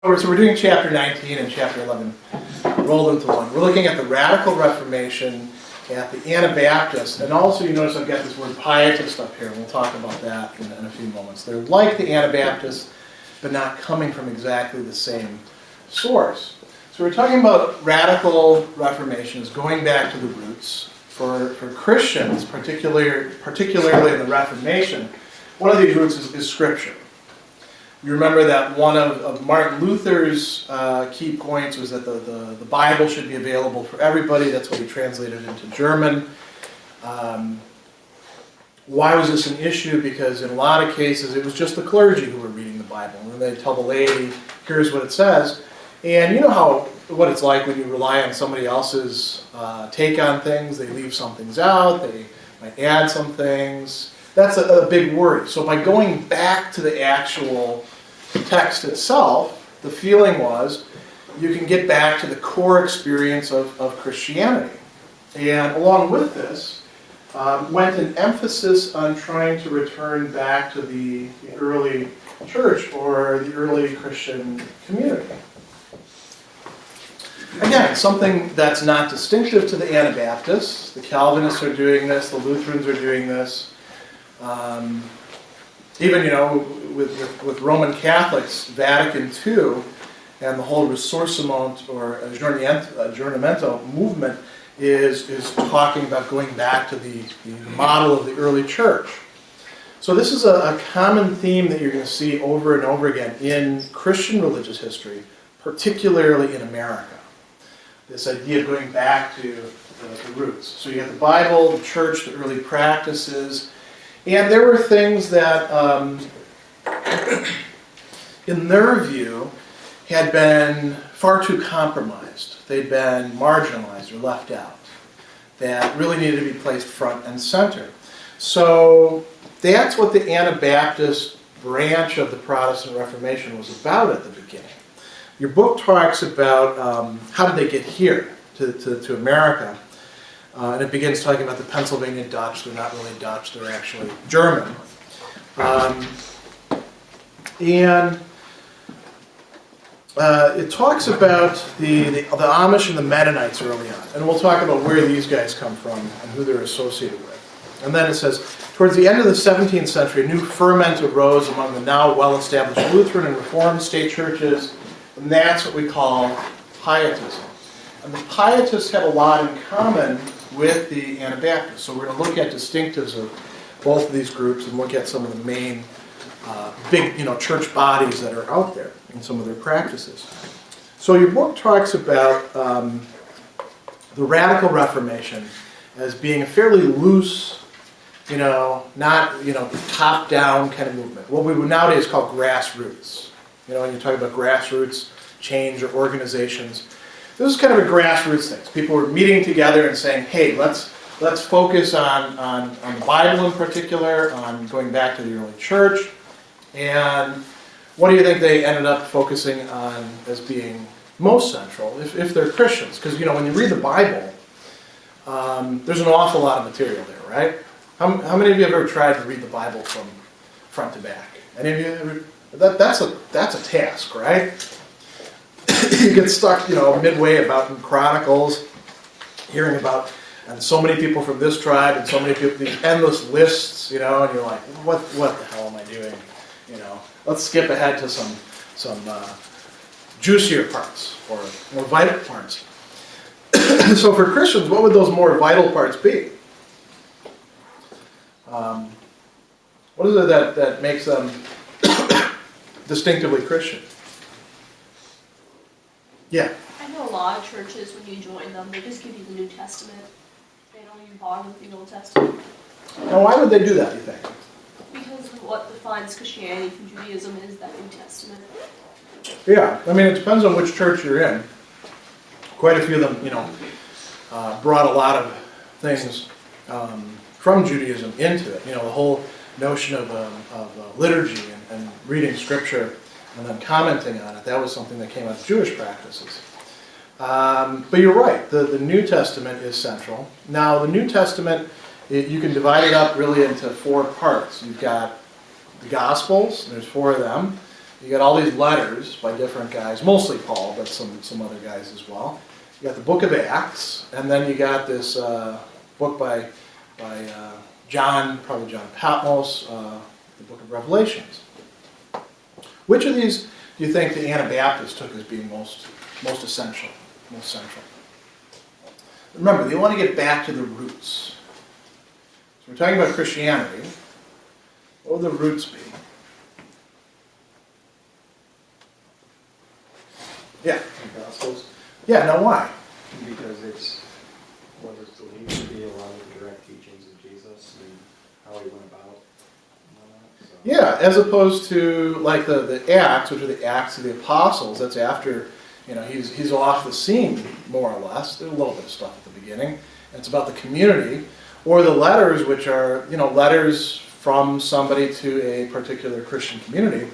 So we're doing chapter 19 and chapter 11 rolled into one. We're looking at the Radical Reformation, at the Anabaptists, and also you notice I've got this word Pietist up here, and we'll talk about that in a few moments. They're like the Anabaptists, but not coming from exactly the same source. So we're talking about Radical Reformation as going back to the roots. For Christians, particularly in the Reformation, one of these roots is Scripture. You remember that one of Martin Luther's key points was that the Bible should be available for everybody. That's what he translated into German. Why was this an issue? Because in a lot of cases, it was just the clergy who were reading the Bible. And they tell the laity, here's what it says. And you know what it's like when you rely on somebody else's take on things. They leave some things out. They might add some things. That's a big worry. So by going back to the actual text itself, the feeling was you can get back to the core experience of Christianity. And along with this, went an emphasis on trying to return back to the early church or the early Christian community. Again, something that's not distinctive to the Anabaptists. The Calvinists are doing this, the Lutherans are doing this. Even, with Roman Catholics, Vatican II and the whole Risorgimento or Aggiornamento movement is talking about going back to the model of the early church. So this is a common theme that you're going to see over and over again in Christian religious history, particularly in America. This idea of going back to the roots. So you have the Bible, the church, the early practices. And there were things that, in their view, had been far too compromised. They'd been marginalized or left out. That really needed to be placed front and center. So that's what the Anabaptist branch of the Protestant Reformation was about at the beginning. Your book talks about how did they get here to America. And it begins talking about the Pennsylvania Dutch. They're not really Dutch, they're actually German. And it talks about the Amish and the Mennonites early on. And we'll talk about where these guys come from and who they're associated with. And then it says, towards the end of the 17th century, a new ferment arose among the now well-established Lutheran and Reformed state churches, and that's what we call Pietism. And the Pietists have a lot in common with the Anabaptists. So we're going to look at distinctives of both of these groups and look at some of the main big church bodies that are out there and some of their practices. So your book talks about the Radical Reformation as being a fairly loose, not top-down kind of movement. What we would nowadays call grassroots. When you talk about grassroots change or organizations, this is kind of a grassroots thing. People were meeting together and saying, hey, let's focus on the Bible in particular, on going back to the early church. And what do you think they ended up focusing on as being most central, if they're Christians? Because, when you read the Bible, there's an awful lot of material there, right? How many of you have ever tried to read the Bible from front to back? Any of you ever? That's a task, right? You get stuck, midway about in Chronicles, hearing about and so many people from this tribe and so many people, these endless lists, and you're like, what the hell am I doing? Let's skip ahead to some juicier parts or more vital parts. So for Christians, what would those more vital parts be? What is it that makes them distinctively Christian? Yeah. I know a lot of churches, when you join them, they just give you the New Testament. They don't even bother with the Old Testament. Now, why would they do that, you think? Because what defines Christianity from Judaism is that New Testament. Yeah, it depends on which church you're in. Quite a few of them, brought a lot of things from Judaism into it. The whole notion of liturgy and reading Scripture and then commenting on it. That was something that came out of Jewish practices. But you're right, the New Testament is central. Now, the New Testament, you can divide it up really into four parts. You've got the Gospels, there's four of them. You got all these letters by different guys, mostly Paul, but some other guys as well. You got the book of Acts, and then you got this book by John, probably John Patmos, the book of Revelations. Which of these do you think the Anabaptists took as being most essential, most central? Remember, they want to get back to the roots. So we're talking about Christianity. What would the roots be? Yeah. The Gospels, Yeah, now why? because it's what is believed to be a lot of the direct teachings of Jesus and how he went about and all that. So. Yeah, as opposed to like the Acts, which are the Acts of the Apostles. That's after, he's off the scene, more or less. There's a little bit of stuff at the beginning. And it's about the community. Or the letters, which are, letters from somebody to a particular Christian community.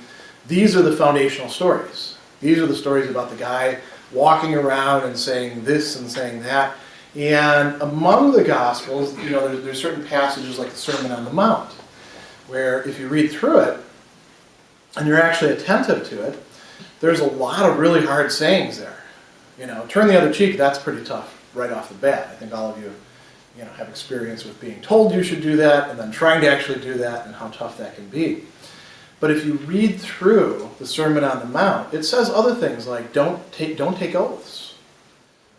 These are the foundational stories. These are the stories about the guy walking around and saying this and saying that. And among the Gospels, there's certain passages like the Sermon on the Mount, where if you read through it, and you're actually attentive to it, there's a lot of really hard sayings there. Turn the other cheek, that's pretty tough right off the bat. I think all of you, have experience with being told you should do that, and then trying to actually do that, and how tough that can be. But if you read through the Sermon on the Mount, it says other things like don't take oaths.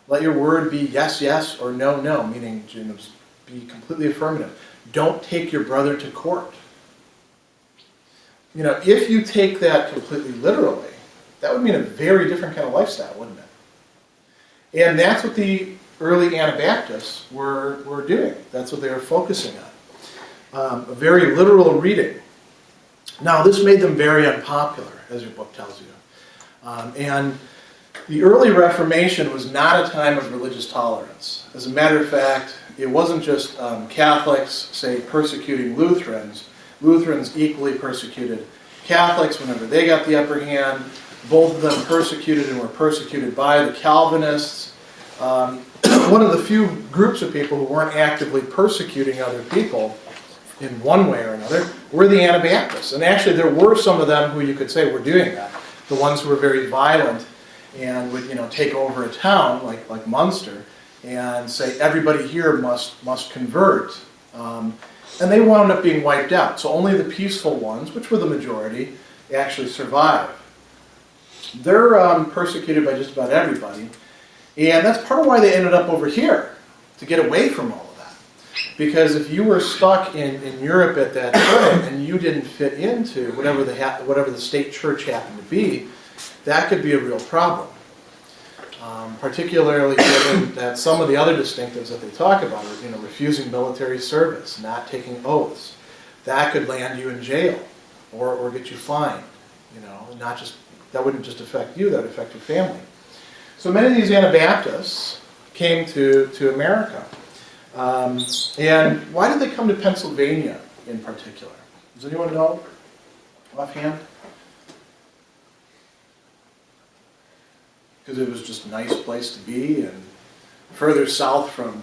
Let your word be yes, yes, or no, no, meaning be completely affirmative. Don't take your brother to court. If you take that completely literally, that would mean a very different kind of lifestyle, wouldn't it? And that's what the early Anabaptists were doing. That's what they were focusing on. A very literal reading. Now, this made them very unpopular, as your book tells you. And the early Reformation was not a time of religious tolerance. As a matter of fact, it wasn't just Catholics, say, persecuting Lutherans. Lutherans equally persecuted Catholics whenever they got the upper hand. Both of them persecuted and were persecuted by the Calvinists. One of the few groups of people who weren't actively persecuting other people in one way or another were the Anabaptists. And actually there were some of them who you could say were doing that. The ones who were very violent and would take over a town like Munster and say everybody here must convert. And they wound up being wiped out. So only the peaceful ones, which were the majority, actually survived. They're persecuted by just about everybody. And that's part of why they ended up over here, to get away from all of that. Because if you were stuck in Europe at that time and you didn't fit into whatever the state church happened to be, that could be a real problem. Particularly given that some of the other distinctives that they talk about are, refusing military service, not taking oaths. That could land you in jail or get you fined. That wouldn't just affect you, that would affect your family. So many of these Anabaptists came to America. And why did they come to Pennsylvania in particular? Does anyone know offhand? Because it was just a nice place to be, and further south from,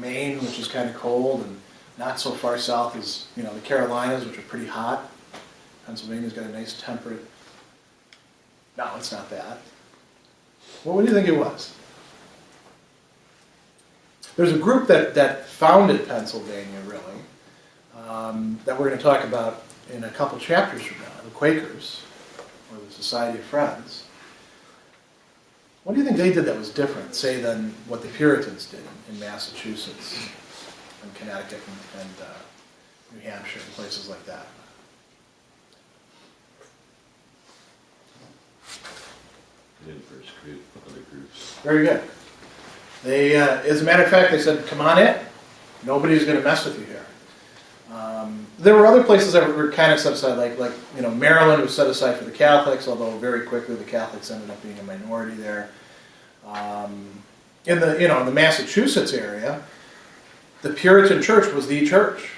Maine, which is kind of cold, and not so far south as, the Carolinas, which are pretty hot. Pennsylvania's got a nice temperate. No, it's not that. Well, what do you think it was? There's a group that founded Pennsylvania, really, that we're going to talk about in a couple chapters from now, the Quakers, or the Society of Friends. What do you think they did that was different, say, than what the Puritans did in Massachusetts and Connecticut and New Hampshire and places like that? They didn't persecute other groups. Very good. They, as a matter of fact, they said, come on in. Nobody's going to mess with you here. There were other places that were kind of set aside, like Maryland was set aside for the Catholics, although very quickly the Catholics ended up being a minority there. In the Massachusetts area, the Puritan church was the church.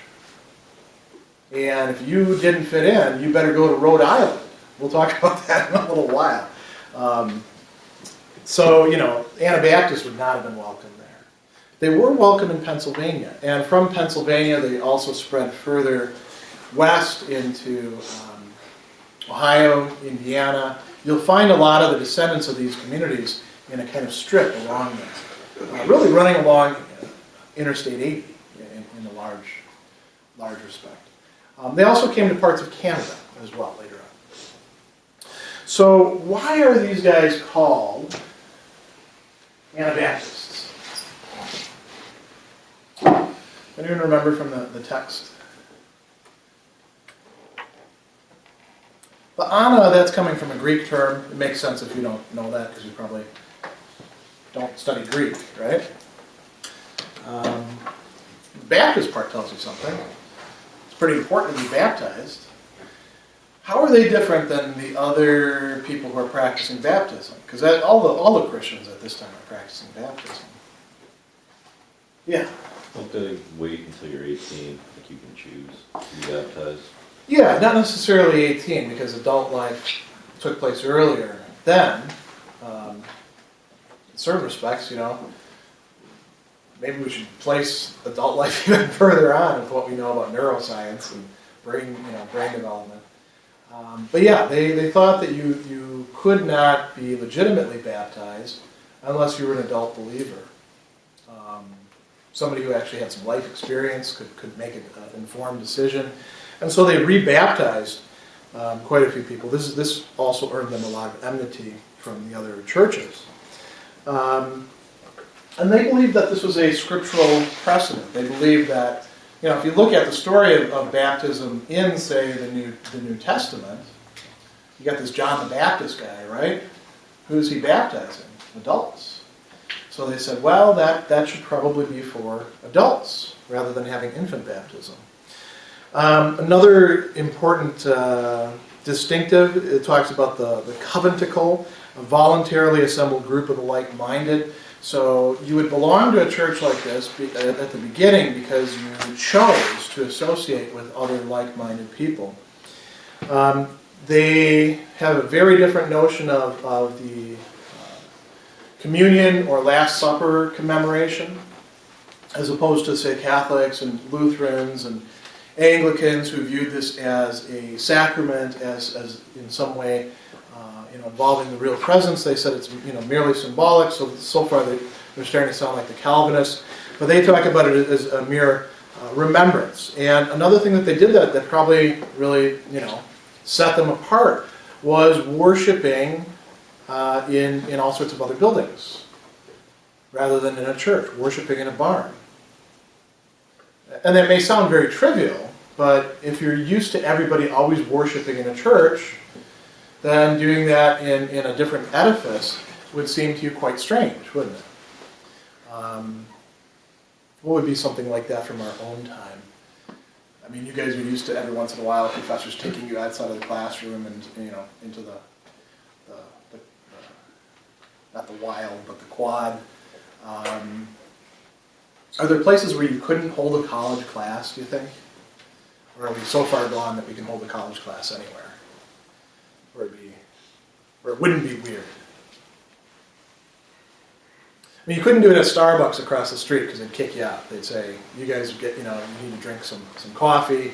And if you didn't fit in, you better go to Rhode Island. We'll talk about that in a little while. Anabaptists would not have been welcome there. They were welcome in Pennsylvania, and from Pennsylvania they also spread further west into Ohio, Indiana. You'll find a lot of the descendants of these communities in a kind of strip along there, really running along Interstate 80 in a large respect. They also came to parts of Canada as well later on. So why are these guys called Anabaptists? Anyone remember from the text? The ana, that's coming from a Greek term. It makes sense if you don't know that because you probably don't study Greek, right? The Baptist part tells you something. It's pretty important to be baptized. How are they different than the other people who are practicing baptism? Because all the Christians at this time are practicing baptism. Yeah. Don't they wait until you're 18, like you can choose to be baptized? Yeah, not necessarily 18, because adult life took place earlier then. In certain respects, maybe we should place adult life even further on with what we know about neuroscience and brain development. But yeah, they thought that you could not be legitimately baptized unless you were an adult believer. Somebody who actually had some life experience could make an informed decision. And so they rebaptized quite a few people. This also earned them a lot of enmity from the other churches. And they believed that this was a scriptural precedent. They believed that, if you look at the story of baptism in, say, the New Testament, you got this John the Baptist guy, right? Who's he baptizing? Adults. So they said, well, that should probably be for adults rather than having infant baptism. Another important distinctive, it talks about the conventicle, a voluntarily assembled group of the like-minded. So you would belong to a church like this at the beginning because you chose to associate with other like-minded people. They have a very different notion of the communion or Last Supper commemoration, as opposed to, say, Catholics and Lutherans and Anglicans who viewed this as a sacrament, as in some way involving the real presence. They said it's merely symbolic. So far they're starting to sound like the Calvinists, but they talk about it as a mere remembrance. And another thing that they did that probably really set them apart was worshiping in all sorts of other buildings rather than in a church, worshiping in a barn. And that may sound very trivial, but if you're used to everybody always worshiping in a church, then doing that in a different edifice would seem to you quite strange, wouldn't it? What would be something like that from our own time? I mean, you guys are used to every once in a while professors taking you outside of the classroom and into the not the wild, but the quad. Are there places where you couldn't hold a college class, do you think? Or are we so far gone that we can hold a college class anywhere? Where it wouldn't be weird? I mean, you couldn't do it at Starbucks across the street because they'd kick you out. They'd say, you guys you need to drink some coffee,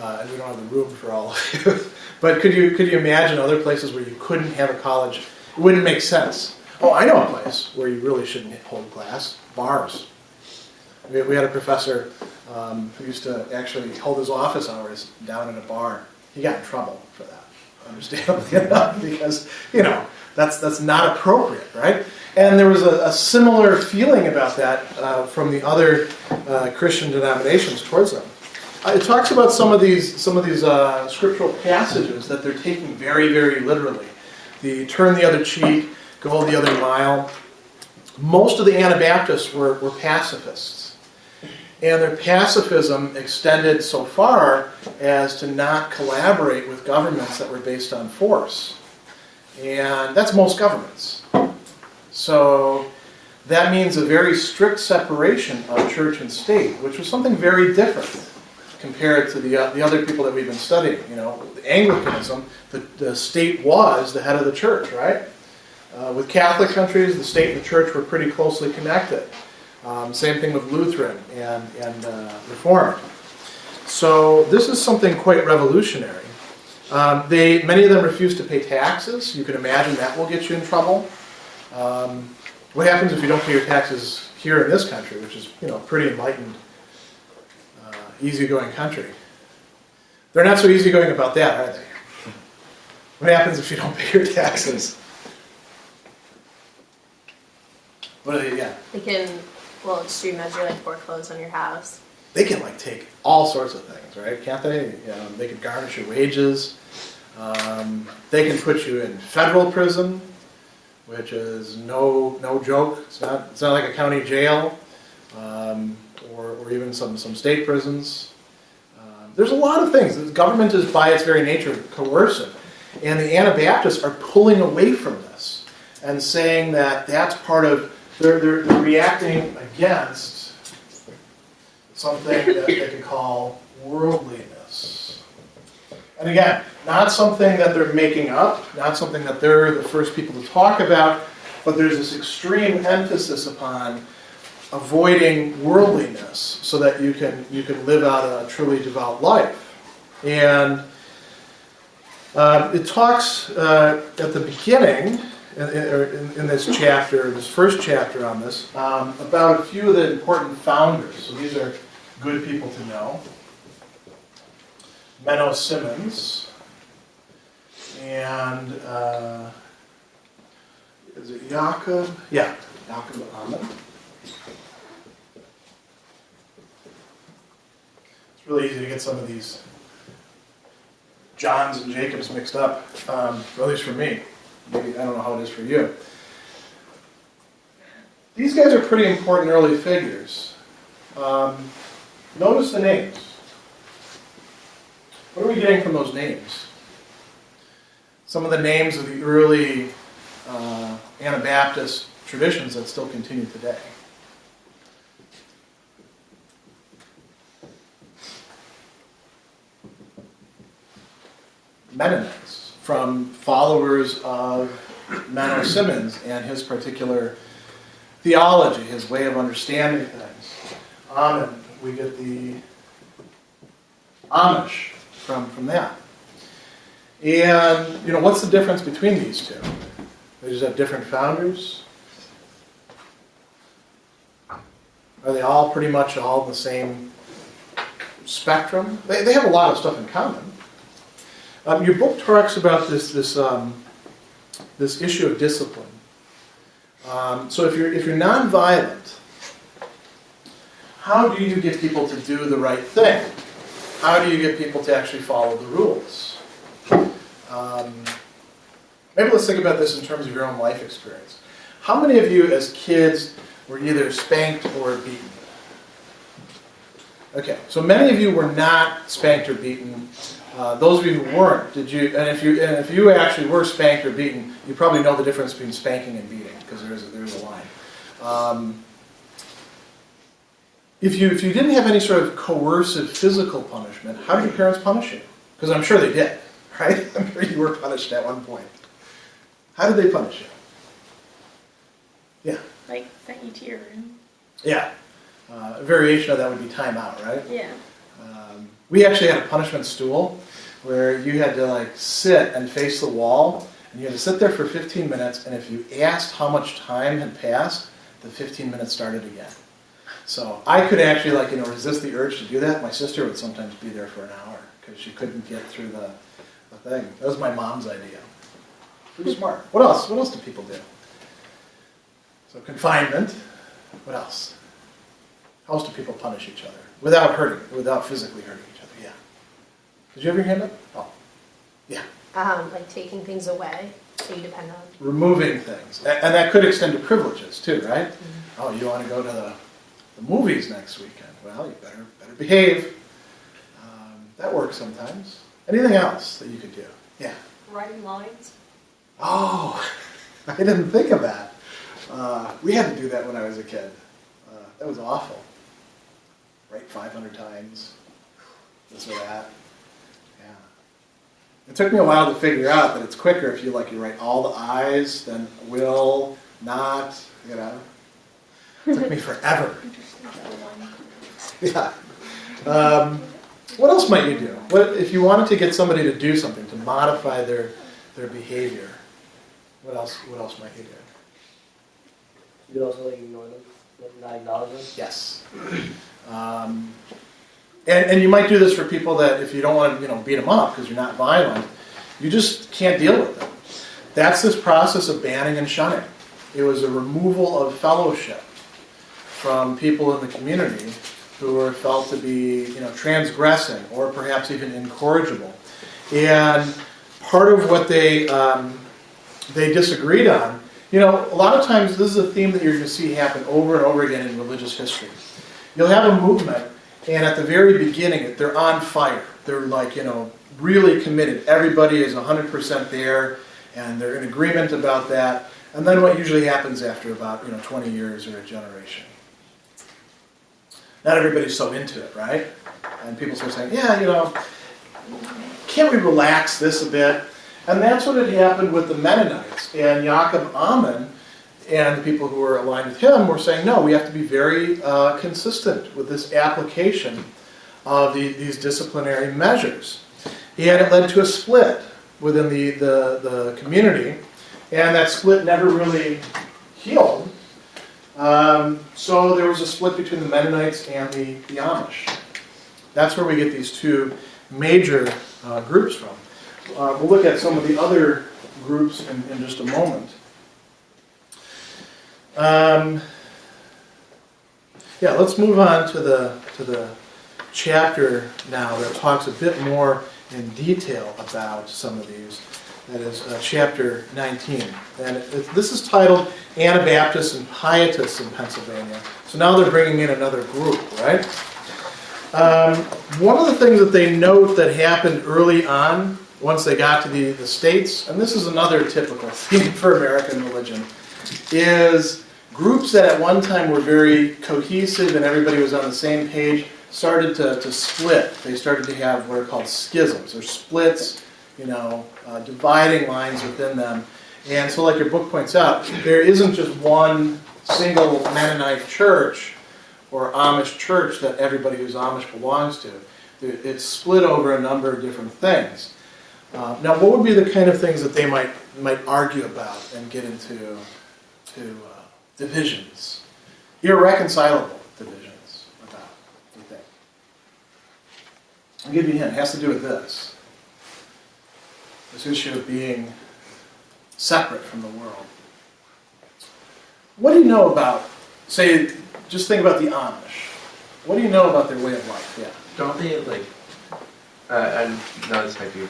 and we don't have the room for all of you. But could you imagine other places where you couldn't have a college? It wouldn't make sense. Oh, I know a place where you really shouldn't hold class. Bars. We had a professor who used to actually hold his office hours down in a bar. He got in trouble for that, understandably enough, because, that's not appropriate, right? And there was a similar feeling about that from the other Christian denominations towards them. It talks about some of these scriptural passages that they're taking very, very literally. The turn the other cheek, go the other mile. Most of the Anabaptists were pacifists. And their pacifism extended so far as to not collaborate with governments that were based on force. And that's most governments. So that means a very strict separation of church and state, which was something very different compared to the other people that we've been studying. Anglicanism, the state was the head of the church, right? With Catholic countries, the state and the church were pretty closely connected. Same thing with Lutheran and Reformed. So this is something quite revolutionary. Many of them refuse to pay taxes. You can imagine that will get you in trouble. What happens if you don't pay your taxes here in this country, which is, you know, pretty enlightened, easygoing country? They're not so easygoing about that, are they? What happens if you don't pay your taxes? What do they get? They can, well, extreme measure, like foreclose on your house. They can like take all sorts of things, right? Can't they? You know, they can garnish your wages. They can put you in federal prison, which is no joke. It's not like a county jail, or even some state prisons. There's a lot of things. The government is by its very nature coercive, and the Anabaptists are pulling away from this and saying that that's part of they're reacting against something that they could call worldliness. And again, not something that they're making up, not something that they're the first people to talk about, but there's this extreme emphasis upon avoiding worldliness so that you can live out a truly devout life. And it talks at the beginning, in this chapter, this first chapter on this, about a few of the important founders. So these are good people to know. Menno Simmons, and is it Jacob? Yeah, Jacob Amen. It's really easy to get some of these Johns and Jacobs mixed up, at least for me. Maybe, I don't know how it is for you. These guys are pretty important early figures. Notice the names. What are we getting from those names? Some of the names of the early Anabaptist traditions that still continue today. Mennonites, from followers of Menno Simmons and his particular theology, his way of understanding things. Amen. We get the Amish from that. And, you know, what's the difference between these two? They just have different founders? Are they all pretty much all in the same spectrum? They have a lot of stuff in common. Your book talks about this issue of discipline. So if you're nonviolent, how do you get people to do the right thing? How do you get people to actually follow the rules? Maybe let's think about this in terms of your own life experience. How many of you as kids were either spanked or beaten? Okay, so many of you were not spanked or beaten. Those of you who weren't, did you? And if you actually were spanked or beaten, you probably know the difference between spanking and beating, because there's a line. If you didn't have any sort of coercive physical punishment, how did your parents punish you? Because I'm sure they did, right? I'm sure you were punished at one point. How did they punish you? Yeah. Like, sent you to your room. Yeah. A variation of that would be timeout, right? Yeah. We actually had a punishment stool where you had to like sit and face the wall, and you had to sit there for 15 minutes, and if you asked how much time had passed, the 15 minutes started again. So I could actually resist the urge to do that. My sister would sometimes be there for an hour because she couldn't get through the thing. That was my mom's idea. Pretty smart. What else? What else do people do? So confinement. What else? How else do people punish each other without physically hurting each other? Yeah. Did you have your hand up? Oh. Yeah. Like taking things away that you depend on. Removing things. And that could extend to privileges too, right? Mm-hmm. Oh, you want to go to the movies next weekend? Well, you better behave. That works sometimes. Anything else that you could do? Yeah. Writing lines. Oh, I didn't think of that. We had to do that when I was a kid. That was awful. Write 500 times, this or that. Yeah. It took me a while to figure out that it's quicker if you write all the I's, then will, not, you know. It took me forever. Yeah. What else might you do? What if you wanted to get somebody to do something, to modify their behavior? What else might you do? You also like ignore them, like not acknowledge them. Yes. And you might do this for people that if you don't want to beat them up because you're not violent, you just can't deal with them. That's this process of banning and shunning. It was a removal of fellowship from people in the community who were felt to be transgressing or perhaps even incorrigible. And part of what they disagreed on, a lot of times this is a theme that you're going to see happen over and over again in religious history. You'll have a movement, and at the very beginning, they're on fire. They're like, really committed. Everybody is 100% there, and they're in agreement about that. And then what usually happens after about 20 years or a generation? Not everybody's so into it, right? And people start saying, can't we relax this a bit? And that's what had happened with the Mennonites. And Jacob Ammon and the people who were aligned with him were saying, no, we have to be very consistent with this application of these disciplinary measures. And it led to a split within the community, and that split never really healed. So there was a split between the Mennonites and the Amish. That's where we get these two major groups from. We'll look at some of the other groups in just a moment. Let's move on to the chapter now that talks a bit more in detail about some of these. That is chapter 19. And this is titled Anabaptists and Pietists in Pennsylvania. So now they're bringing in another group, right? One of the things that they note that happened early on, once they got to the States, and this is another typical theme for American religion, is groups that at one time were very cohesive and everybody was on the same page started to split. They started to have what are called schisms, or splits, dividing lines within them. And so like your book points out, there isn't just one single Mennonite church or Amish church that everybody who's Amish belongs to. It's split over a number of different things. Now, what would be the kind of things that they might argue about and get into divisions, irreconcilable divisions about? What do you think? I'll give you a hint. It has to do with this issue of being separate from the world. What do you know about, say, just think about the Amish. What do you know about their way of life? Yeah. Don't they, I know this might be,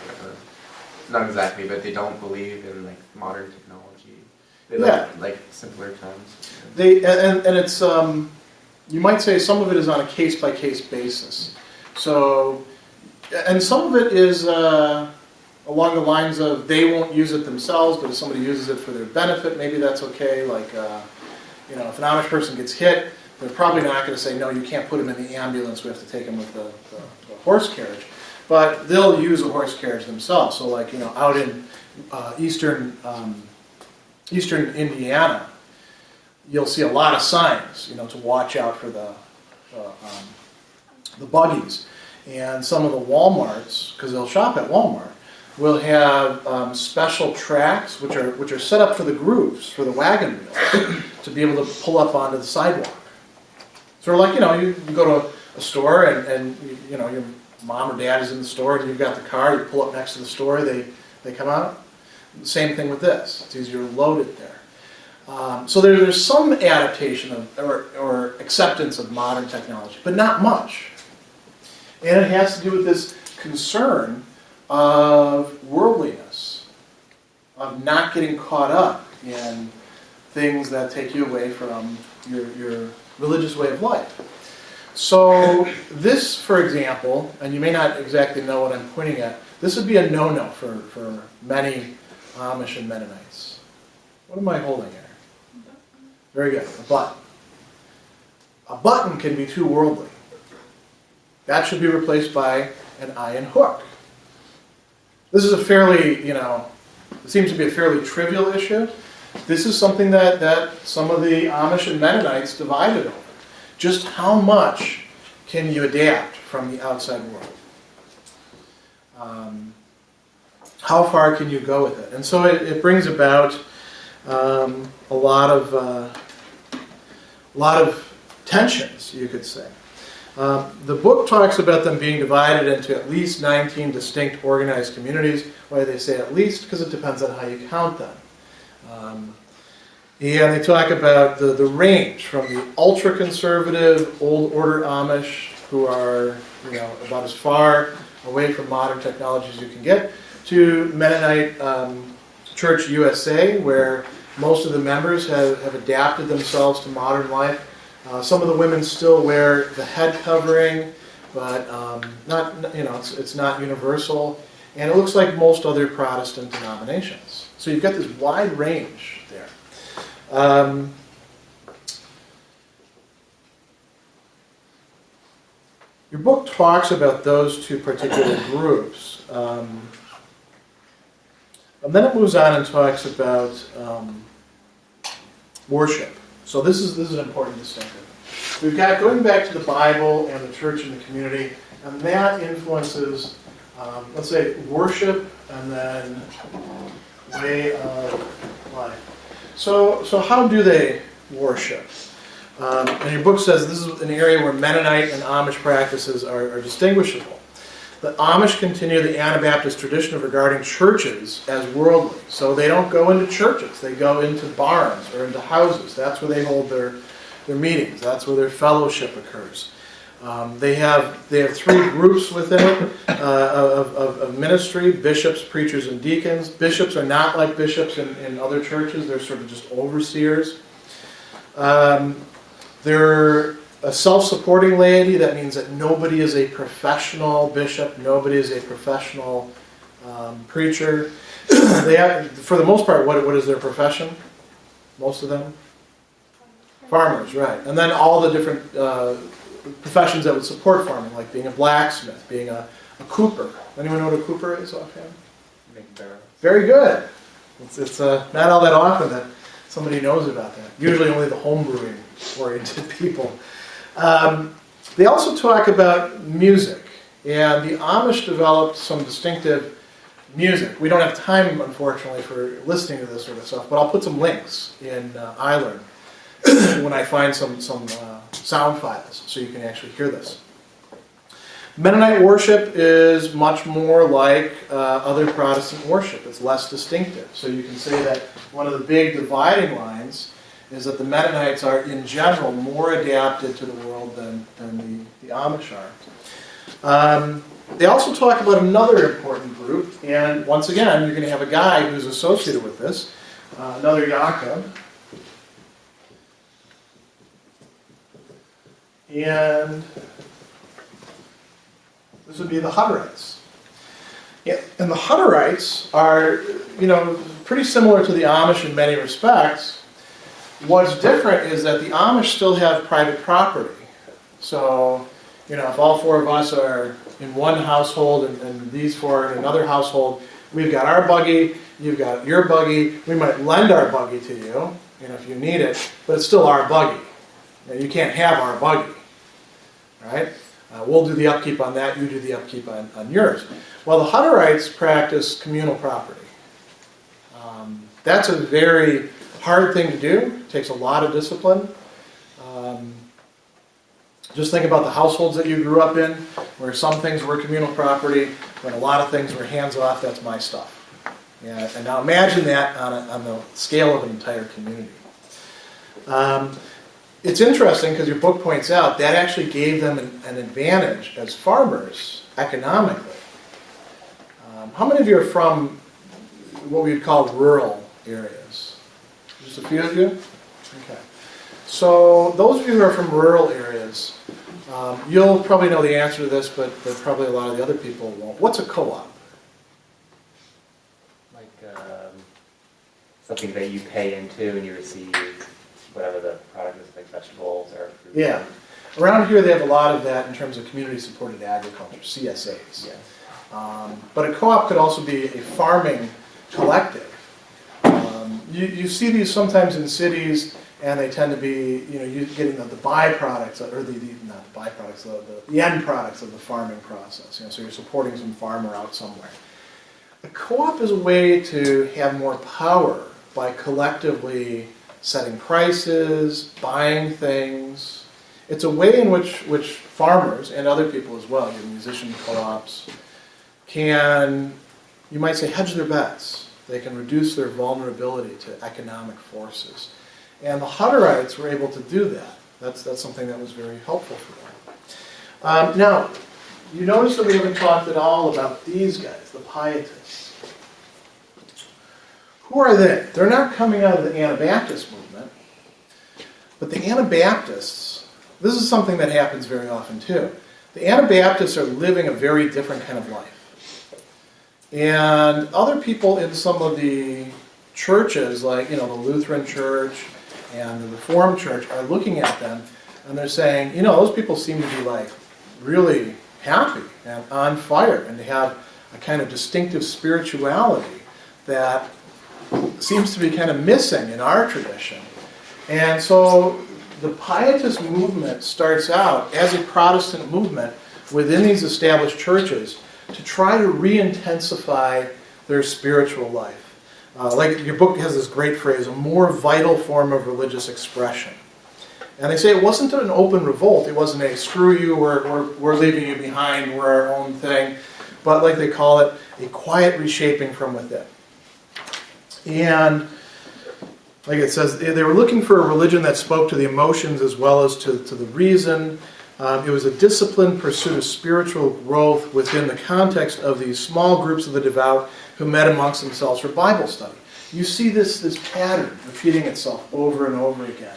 not exactly, but they don't believe in, modern technology. They like simpler times. And it's, you might say some of it is on a case-by-case basis. So, and some of it is along the lines of they won't use it themselves, but if somebody uses it for their benefit, maybe that's okay. If an Amish person gets hit, they're probably not going to say, no, you can't put him in the ambulance, we have to take him with the horse carriage. But they'll use a horse carriage themselves. So out in eastern Indiana, you'll see a lot of signs, to watch out for the buggies. And some of the Walmarts, because they'll shop at Walmart, will have special tracks which are set up for the grooves, for the wagon wheels, to be able to pull up onto the sidewalk. So you go to a store and your mom or dad is in the store and you've got the car, you pull up next to the store, they come out. Same thing with this. It's easier to load it there. So there's some adaptation or acceptance of modern technology, but not much. And it has to do with this concern of worldliness, of not getting caught up in things that take you away from your religious way of life. So this, for example, and you may not exactly know what I'm pointing at, this would be a no-no for many Amish and Mennonites. What am I holding here? Very good, a button. A button can be too worldly. That should be replaced by an iron hook. This is a fairly, it seems to be a fairly trivial issue. This is something that some of the Amish and Mennonites divided over. Just how much can you adapt from the outside world? How far can you go with it? And so it brings about a lot of tensions, you could say. The book talks about them being divided into at least 19 distinct organized communities. Why do they say at least? Because it depends on how you count them. And they talk about the range from the ultra-conservative, old order Amish, who are about as far away from modern technology as you can get, to Mennonite Church USA, where most of the members have adapted themselves to modern life. Some of the women still wear the head covering, but it's not universal. And it looks like most other Protestant denominations. So you've got this wide range there. Your book talks about those two particular groups. And then it moves on and talks about worship. So this is an important distinction. We've got going back to the Bible and the church and the community, and that influences, let's say, worship and then way of life. So how do they worship? And your book says this is an area where Mennonite and Amish practices are distinguishable. The Amish continue the Anabaptist tradition of regarding churches as worldly. So they don't go into churches. They go into barns or into houses. That's where they hold their meetings. That's where their fellowship occurs. They have three groups within it of ministry: bishops, preachers, and deacons. Bishops are not like bishops in other churches. They're sort of just overseers. They're a self-supporting laity. That means that nobody is a professional bishop. Nobody is a professional preacher. They have, for the most part, what is their profession? Most of them? Farmers, right. And then all the different professions that would support farming, like being a blacksmith, being a cooper. Anyone know what a cooper is offhand? Make barrels. Very good. It's not all that often that somebody knows about that. Usually only the homebrewing oriented people. They also talk about music, and the Amish developed some distinctive music. We don't have time, unfortunately, for listening to this sort of stuff, but I'll put some links in iLearn when I find some sound files so you can actually hear this. Mennonite worship is much more like other Protestant worship. It's less distinctive. So you can say that one of the big dividing lines is that the Mennonites are, in general, more adapted to the world than the Amish are. They also talk about another important group, and once again, you're going to have a guy who's associated with this, another Yaakov. And this would be the Hutterites. Yeah, and the Hutterites are, pretty similar to the Amish in many respects. What's different is that the Amish still have private property. So, if all four of us are in one household and these four are in another household, we've got our buggy, you've got your buggy, we might lend our buggy to you, if you need it, but it's still our buggy. You can't have our buggy, right? We'll do the upkeep on that, you do the upkeep on yours. Well, the Hutterites practice communal property. That's a very hard thing to do. It takes a lot of discipline. Just think about the households that you grew up in, where some things were communal property, but a lot of things were hands-off, that's my stuff. Yeah, and now imagine that on the scale of an entire community. It's interesting because your book points out that actually gave them an advantage as farmers economically. How many of you are from what we would call rural areas? Just a few of you? Okay. So those of you who are from rural areas, you'll probably know the answer to this, but probably a lot of the other people won't. What's a co-op? Like something that you pay into and you receive whatever the product is, like vegetables or fruit. Yeah. Around here they have a lot of that in terms of community-supported agriculture, CSAs. Yes. But a co-op could also be a farming collective. You see these sometimes in cities, and they tend to be, getting the byproducts, or not the byproducts, the end products of the farming process. So you're supporting some farmer out somewhere. A co-op is a way to have more power by collectively setting prices, buying things. It's a way in which farmers, and other people as well, your musician co-ops, can, you might say, hedge their bets. They can reduce their vulnerability to economic forces. And the Hutterites were able to do that. That's something that was very helpful for them. Now, you notice that we haven't talked at all about these guys, the Pietists. Who are they? They're not coming out of the Anabaptist movement, but the Anabaptists, this is something that happens very often too. The Anabaptists are living a very different kind of life. And other people in some of the churches, like the Lutheran Church and the Reformed Church, are looking at them and they're saying, those people seem to be like really happy and on fire, and they have a kind of distinctive spirituality that seems to be kind of missing in our tradition. And so the Pietist movement starts out as a Protestant movement within these established churches to try to re-intensify their spiritual life. Like your book has this great phrase, a more vital form of religious expression. And they say it wasn't an open revolt. It wasn't a screw you, we're leaving you behind, we're our own thing. But like they call it, a quiet reshaping from within. And like it says, they were looking for a religion that spoke to the emotions as well as to the reason. It was a disciplined pursuit of spiritual growth within the context of these small groups of the devout who met amongst themselves for Bible study. You see this pattern repeating itself over and over again.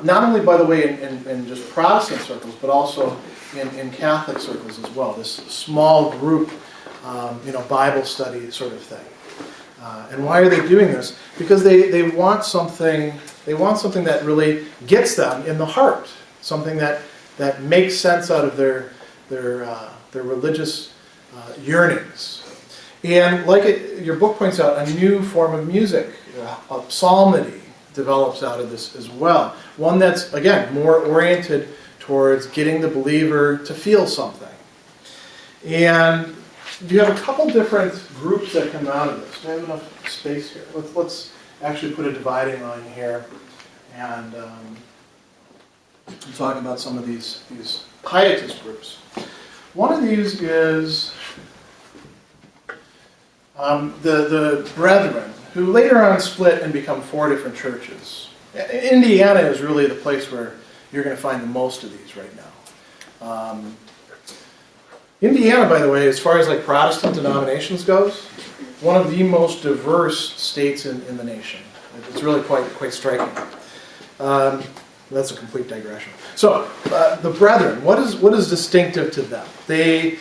Not only, by the way, in just Protestant circles, but also in Catholic circles as well. This small group, Bible study sort of thing. And why are they doing this? Because they want something. They want something that really gets them in the heart. Something that makes sense out of their religious yearnings. And like your book points out, a new form of music, a psalmody, develops out of this as well. One that's, again, more oriented towards getting the believer to feel something. And you have a couple different groups that come out of this. Do I have enough space here? Let's actually put a dividing line here and talk about some of these Pietist groups. One of these is the Brethren, who later on split and become 4 different churches. Indiana is really the place where you're going to find the most of these right now. Indiana, by the way, as far as like Protestant denominations goes, one of the most diverse states in the nation. It's really quite striking. That's a complete digression. So, the Brethren, what is distinctive to them? They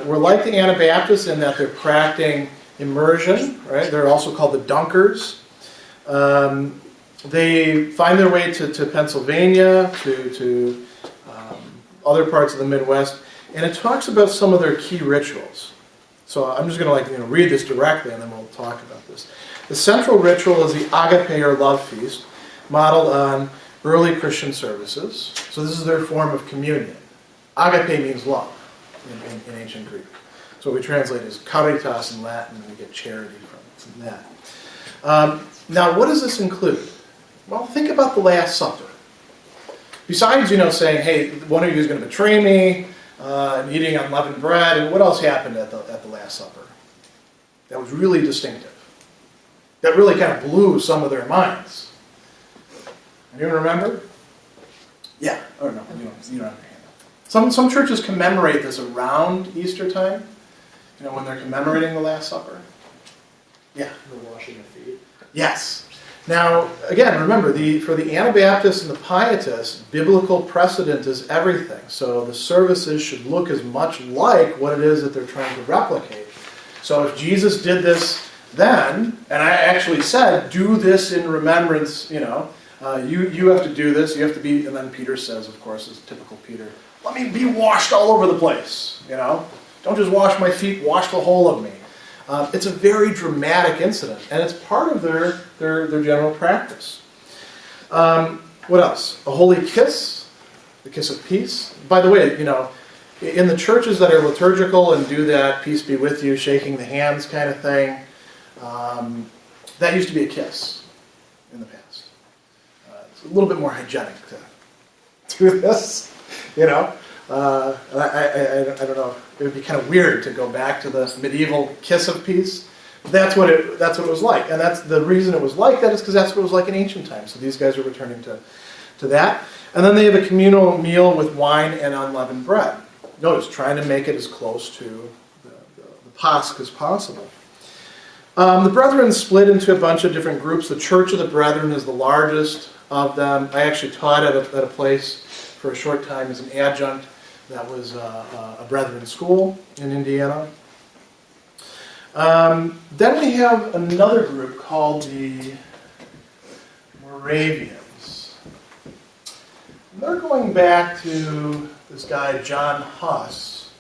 were like the Anabaptists in that they're practicing immersion, right? They're also called the Dunkers. They find their way to Pennsylvania, to other parts of the Midwest, and it talks about some of their key rituals. So I'm just going to read this directly, and then we'll talk about this. The central ritual is the agape or love feast, modeled on early Christian services. So this is their form of communion. Agape means love in ancient Greek. So what we translate as caritas in Latin, and we get charity from that. Now, what does this include? Well, think about the Last Supper. Besides, saying, hey, one of you is going to betray me, eating unleavened bread, and what else happened at the Last Supper? That was really distinctive. That really kind of blew some of their minds. Anyone remember? Yeah. Oh, no, you don't have your hand up. Some churches commemorate this around Easter time, when they're commemorating the Last Supper. Yeah. The washing of feet. Yes. Now, again, remember, for the Anabaptists and the Pietists, biblical precedent is everything. So the services should look as much like what it is that they're trying to replicate. So if Jesus did this then, and I actually said, do this in remembrance, you have to do this, you have to be, and then Peter says, of course, as typical Peter, let me be washed all over the place, Don't just wash my feet, wash the whole of me. It's a very dramatic incident, and it's part of their general practice. What else? A holy kiss, the kiss of peace. By the way, in the churches that are liturgical and do that peace be with you, shaking the hands kind of thing, that used to be a kiss in the past. It's a little bit more hygienic to do this, I don't know. It would be kind of weird to go back to the medieval kiss of peace. That's what it was like, and that's the reason it was like that is because that's what it was like in ancient times. So these guys are returning to that, and then they have a communal meal with wine and unleavened bread. Notice, trying to make it as close to the Pasch as possible. The Brethren split into a bunch of different groups. The Church of the Brethren is the largest of them. I actually taught at a place for a short time as an adjunct that was a Brethren school in Indiana. Then we have another group called the Moravians. They're going back to this guy, John Huss,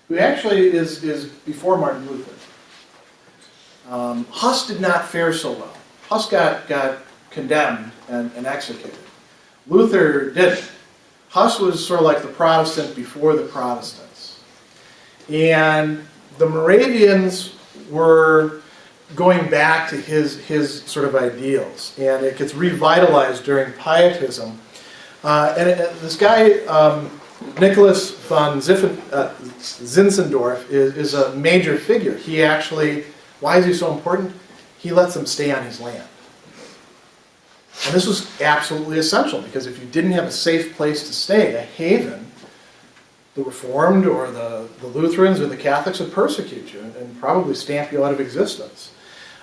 who actually is before Martin Luther. Huss did not fare so well. Huss got condemned and executed. Luther didn't. Huss was sort of like the Protestant before the Protestants. And the Moravians were going back to his sort of ideals. And it gets revitalized during Pietism. This guy, Nicholas von Zinzendorf, is a major figure. He actually, why is he so important? He lets them stay on his land. And this was absolutely essential, because if you didn't have a safe place to stay, a haven, the Reformed or the Lutherans or the Catholics would persecute you and probably stamp you out of existence.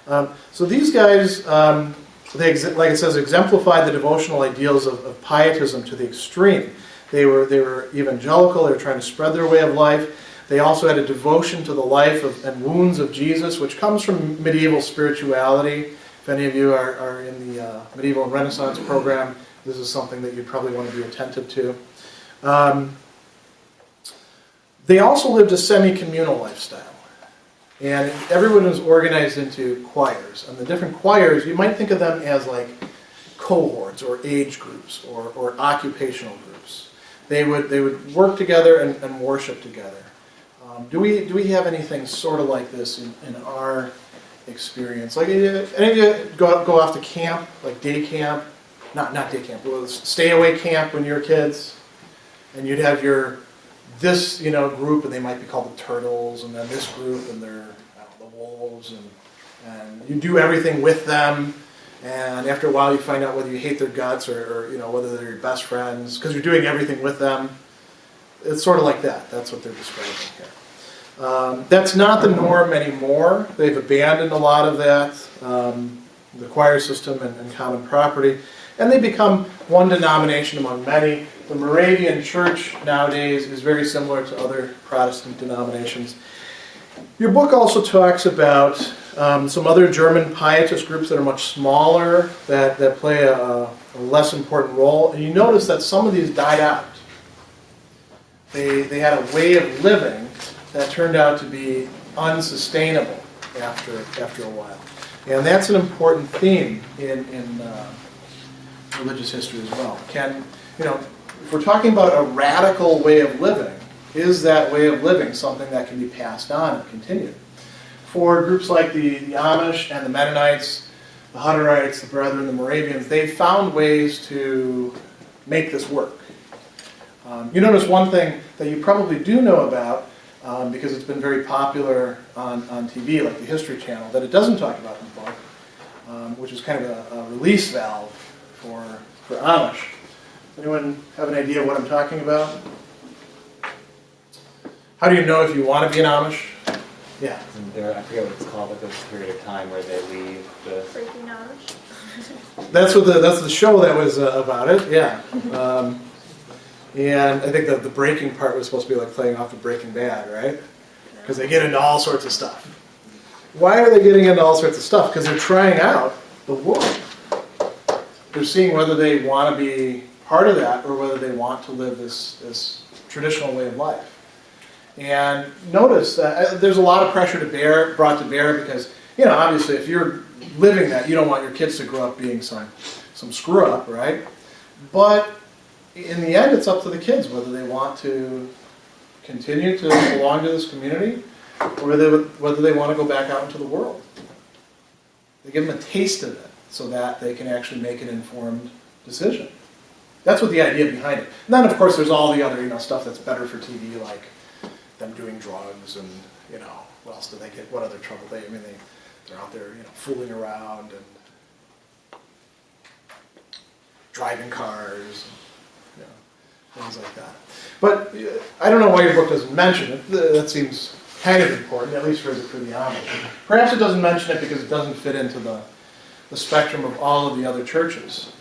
So these guys, they, like it says, exemplified the devotional ideals of Pietism to the extreme. They were evangelical. They were trying to spread their way of life. They also had a devotion to the life and wounds of Jesus, which comes from medieval spirituality. If any of you are in the Medieval and Renaissance program, this is something that you'd probably want to be attentive to. They also lived a semi-communal lifestyle. And everyone was organized into choirs. And the different choirs, you might think of them as like cohorts or age groups or occupational groups. They would work together and worship together. Do we have anything sort of like this in our experience? Like any of you go off to camp, like day camp? Not day camp, it was stay away camp when you were kids, and you'd have this group, and they might be called the Turtles, and then this group, and they're the Wolves, and you do everything with them, and after a while you find out whether you hate their guts or whether they're your best friends because you're doing everything with them. It's sort of like that. That's what they're describing here. That's not the norm anymore. They've abandoned a lot of that, the choir system and common property, and they become one denomination among many. The Moravian Church nowadays is very similar to other Protestant denominations. Your book also talks about some other German Pietist groups that are much smaller, that play a less important role, and you notice that some of these died out. They had a way of living that turned out to be unsustainable after a while. And that's an important theme in religious history as well. If we're talking about a radical way of living, is that way of living something that can be passed on and continued? For groups like the Amish and the Mennonites, the Hutterites, the Brethren, the Moravians, they found ways to make this work. You notice one thing that you probably do know about, because it's been very popular on TV, like the History Channel, that it doesn't talk about in the book, which is kind of a release valve for Amish. Anyone have an idea of what I'm talking about? How do you know if you want to be an Amish? Yeah. I forget what it's called, but there's a period of time where they leave the... Freaking Amish. That's the show that was about it, yeah. And I think that the breaking part was supposed to be like playing off of Breaking Bad, right? Because they get into all sorts of stuff. Why are they getting into all sorts of stuff? Because they're trying out the world. They're seeing whether they want to be part of that or whether they want to live this traditional way of life. And notice that there's a lot of pressure brought to bear because you know, obviously if you're living that, you don't want your kids to grow up being some screw up, right? But in the end, it's up to the kids whether they want to continue to belong to this community or whether they want to go back out into the world. They give them a taste of it so that they can actually make an informed decision. That's what the idea behind it. And then, of course, there's all the other, you know, stuff that's better for TV, like them doing drugs and, you know, what else do they get? What other trouble they're out there, you know, fooling around and driving cars, and, you know, things like that. But I don't know why your book doesn't mention it. That seems kind of important, at least for the Amish. Perhaps it doesn't mention it because it doesn't fit into the spectrum of all of the other churches.